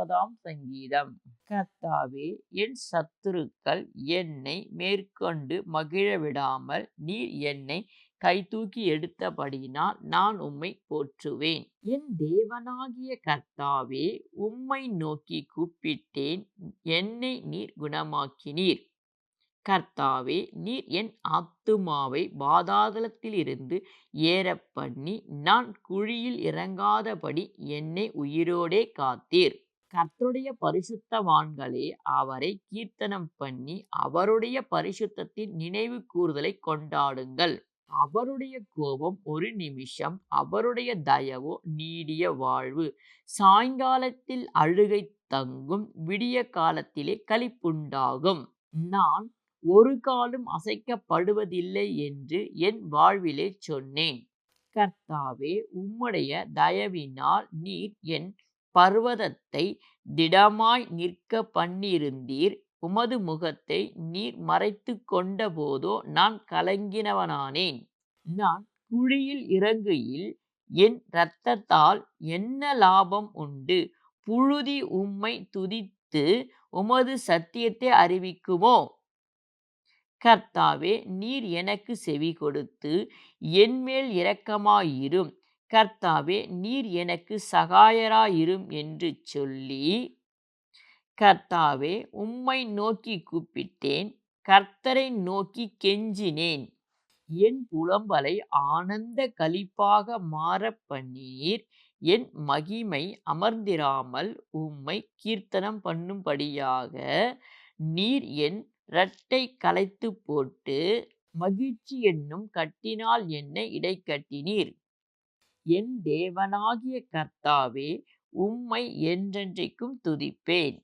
40ஆம் சங்கீதம். கர்த்தாவே, என் சத்துருக்கள் என்னை மேற்கொண்டு மகிழ விடாமல் நீர் என்னை கைதூக்கி எடுத்தபடியினால் நான் உம்மை போற்றுவேன். என் தேவனாகிய கர்த்தாவே, உம்மை நோக்கி கூப்பிட்டேன், என்னை நீர் குணமாக்கினீர். கர்த்தாவே, நீர் என் ஆத்துமாவை பாதாளத்திலிருந்து ஏறப்பண்ணி நான் குழியில் இறங்காதபடி என்னை உயிரோடே காத்தீர். கர்த்தருடைய பரிசுத்தவான்களே, அவரை கீர்த்தனம் பண்ணி அவருடைய பரிசுத்தத்தின் நினைவு கூறுதலை கொண்டாடுங்கள். அவருடைய கோபம் ஒரு நிமிஷம், அவருடைய தயவோ நீடிய வாழ்வு. சாயங்காலத்தில் அழுகை தங்கும், விடிய காலத்திலே களிப்புண்டாகும். நான் ஒரு காலும் அசைக்கப்படுவதில்லை என்று என் வாழ்விலே சொன்னேன். கர்த்தாவே, உம்முடைய தயவினால் நீர் என் பர்வதத்தை திடமாய் நிற்க பண்ணியிருந்தீர். உமது முகத்தை நீர் மறைத்து கொண்ட போதோ நான் கலங்கினவனானேன். நான் குழியில் இறங்குகையில் என் இரத்தத்தால் என்ன லாபம் உண்டு? புழுதி உம்மை துதித்து உமது சத்தியத்தை அறிவிக்குமோ? கர்த்தாவே, நீர் எனக்கு செவி கொடுத்து என்மேல் இரக்கமாயிரும். கர்த்தாவே, நீர் எனக்கு சகாயராயிரும் என்று சொல்லி, கர்த்தாவே, உம்மை நோக்கி கூப்பிட்டேன், கர்த்தரை நோக்கி கெஞ்சினேன். என் புலம்பலை ஆனந்த களிப்பாக மாறப் பண்ணினீர். என் மகிமை அமர்ந்திராமல் உம்மை கீர்த்தனம் பண்ணும்படியாக நீர் என் இரட்டை களைத்து போட்டு மகிழ்ச்சி என்னும் கட்டினால் என்னை இடைக்கட்டினீர். என் தேவனாகிய கர்த்தாவே, உம்மை என்றென்றைக்கும் துதிப்பேன்.